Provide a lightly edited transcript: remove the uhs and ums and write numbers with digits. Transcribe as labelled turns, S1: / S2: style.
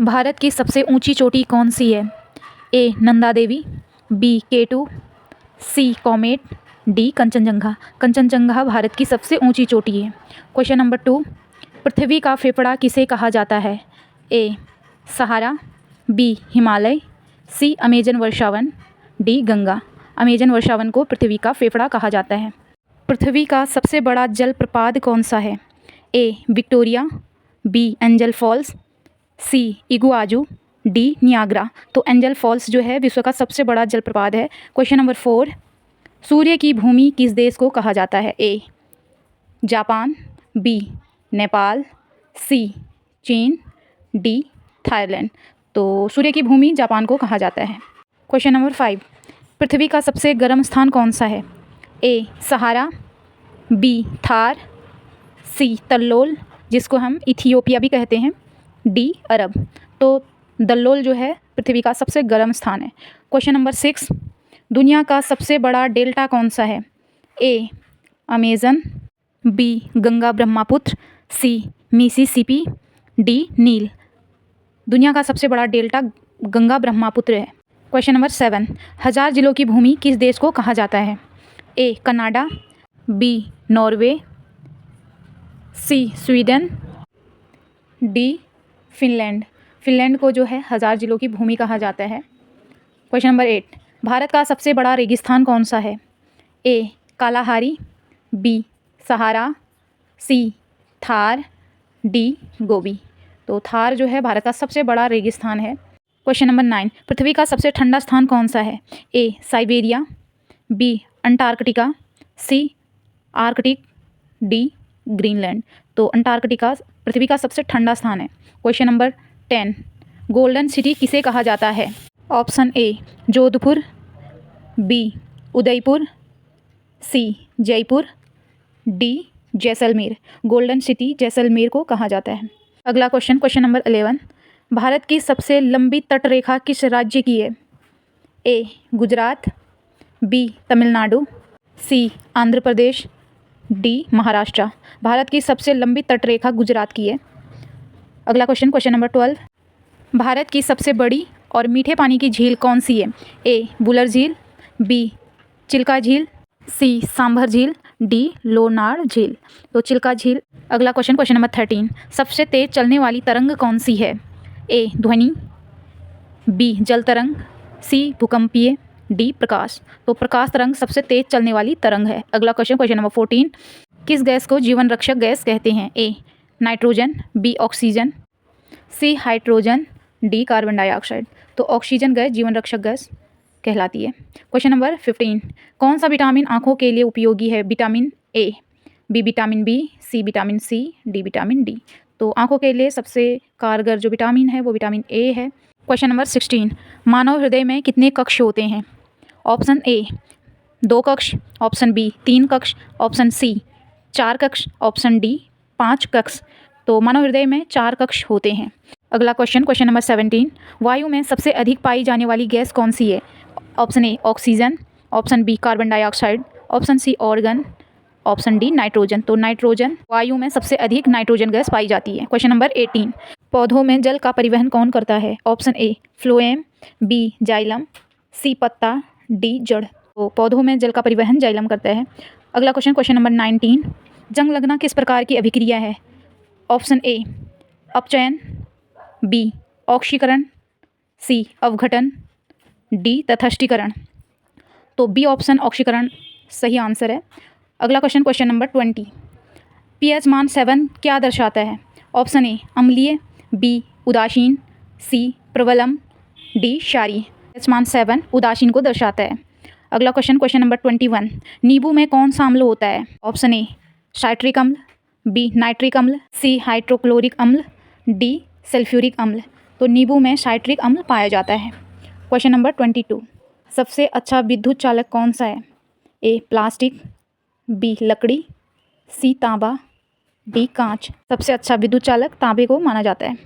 S1: भारत की सबसे ऊंची चोटी कौन सी है? ए नंदा देवी, बी K2, सी कॉमेट, डी कंचनजंगा। कंचनजंगा भारत की सबसे ऊंची चोटी है। क्वेश्चन नंबर 2, पृथ्वी का फेफड़ा किसे कहा जाता है? ए सहारा, बी हिमालय, सी अमेजन वर्षावन, डी गंगा। अमेजन वर्षावन को पृथ्वी का फेफड़ा कहा जाता है। पृथ्वी का सबसे बड़ा जलप्रपात कौन सा है? ए विक्टोरिया, बी एंजल फॉल्स, सी इगुआजू, डी नियाग्रा। तो एंजल फॉल्स जो है विश्व का सबसे बड़ा जलप्रपात है। क्वेश्चन नंबर 4, सूर्य की भूमि किस देश को कहा जाता है? ए जापान, बी नेपाल, सी चीन, डी थाईलैंड। तो सूर्य की भूमि जापान को कहा जाता है। क्वेश्चन नंबर 5, पृथ्वी का सबसे गर्म स्थान कौन सा है? ए सहारा, बी थार, सी तल्लोल जिसको हम इथियोपिया भी कहते हैं, डी अरब। तो दल्लोल जो है पृथ्वी का सबसे गर्म स्थान है। क्वेश्चन नंबर 6, दुनिया का सबसे बड़ा डेल्टा कौन सा है? ए अमेजन, बी गंगा ब्रह्मपुत्र, सी मिसिसिपी, डी नील। दुनिया का सबसे बड़ा डेल्टा गंगा ब्रह्मपुत्र है। क्वेश्चन नंबर 7, 1000 जिलों की भूमि किस देश को कहा जाता है? A Canada, B Norway, C Sweden, D Finland. Finland को जो है 1000 जिलों की भूमि कहा जाता है। क्वेश्चन नंबर 8, भारत का सबसे बड़ा रेगिस्तान कौन सा है? ए कालाहारी, बी सहारा, सी थार, डी गोबी। तो थार जो है भारत का सबसे बड़ा रेगिस्तान है। क्वेश्चन नंबर 9, पृथ्वी का सबसे ठंडा स्थान कौन सा है? ए साइबेरिया, बी अंटार्कटिका, सी आर्कटिक, डी ग्रीनलैंड। तो अंटार्कटिका पृथ्वी का सबसे ठंडा स्थान है। क्वेश्चन नंबर 10, गोल्डन सिटी किसे कहा जाता है? Option A Jodhpur, B Udaipur, C Jaipur, D Jaisalmer. Golden city Jaisalmer को कहा जाता है। अगला क्वेश्चन, क्वेश्चन नंबर 11, भारत की सबसे लंबी तटरेखा किस राज्य की है? ए गुजरात, बी तमिलनाडु, सी आंध्र प्रदेश, डी महाराष्ट्र। भारत की सबसे लंबी तटरेखा गुजरात की है। अगला क्वेश्चन, क्वेश्चन नंबर 12, भारत की सबसे बड़ी और मीठे पानी की झील कौन सी है? ए बुलर झील, बी चिल्का झील, सी सांभर झील, डी लोनार झील। तो चिल्का झील। अगला क्वेश्चन, क्वेश्चन नंबर 13, सबसे तेज चलने वाली तरंग कौन सी है? ए ध्वनि, बी जल तरंग, सी भूकंपीय, डी प्रकाश। तो प्रकाश तरंग सबसे तेज चलने वाली तरंग है। अगला क्वेश्चन, क्वेश्चन नंबर 14, किस गैस को जीवन रक्षक गैस कहते हैं? A nitrogen, B oxygen, C hydrogen, D carbon dioxide. तो ऑक्सीजन गैस जीवन रक्षक गैस कहलाती है। क्वेश्चन नंबर 15, कौन सा विटामिन आँखों के लिए उपयोगी है? Vitamin A, B vitamin B, C vitamin C, D vitamin D. तो आँखों के लिए सबसे कारगर जो विटामिन है वो विटामिन ए है। क्वेश्चन नंबर 16, मानव हृदय में कितने कक्ष होते हैं? ऑप्शन ए 2 कक्ष, ऑप्शन बी 3 कक्ष, ऑप्शन सी 4 कक्ष, ऑप्शन डी 5 कक्ष। तो मानव हृदय में 4 कक्ष होते हैं। अगला क्वेश्चन, क्वेश्चन नंबर 17, वायु में सबसे अधिक पाई जाने वाली गैस कौन सी है? Option A oxygen, option B carbon dioxide, option C argon, option D nitrogen. तो नाइट्रोजन, वायु में सबसे अधिक नाइट्रोजन गैस पाई जाती है। क्वेश्चन नंबर 18, पौधों में जल का परिवहन कौन करता है? Option A phloem, B xylem, C पत्ता, डी जड़। तो पौधों में जल का परिवहन जाइलम करता है। अगला क्वेश्चन, क्वेश्चन नंबर 19, जंग लगना किस प्रकार की अभिक्रिया है? ऑप्शन ए अपचयन, बी ऑक्सीकरण, सी अवघटन, डी तटस्थीकरण। तो बी ऑप्शन ऑक्सीकरण सही आंसर है। अगला क्वेश्चन, क्वेश्चन नंबर 20, पीएच मान 7 क्या दर्शाता है? ऑप्शन ए अम्लीय, बी उदासीन, सी प्रबलम, डी क्षारीय। पीएच मान 7 उदासीन को दर्शाता है। अगला क्वेश्चन, क्वेश्चन नंबर 21, नींबू में कौन सा अम्ल होता है? ऑप्शन ए साइट्रिक अम्ल, बी नाइट्रिक अम्ल, सी हाइड्रोक्लोरिक अम्ल, डी सल्फ्यूरिक अम्ल। तो नींबू में साइट्रिक अम्ल पाया जाता है। क्वेश्चन नंबर 22, सबसे अच्छा विद्युत चालक कौन सा है? ए प्लास्टिक, बी लकड़ी, सी तांबा, डी कांच। सबसे अच्छा विद्युत चालक तांबे को माना जाता है।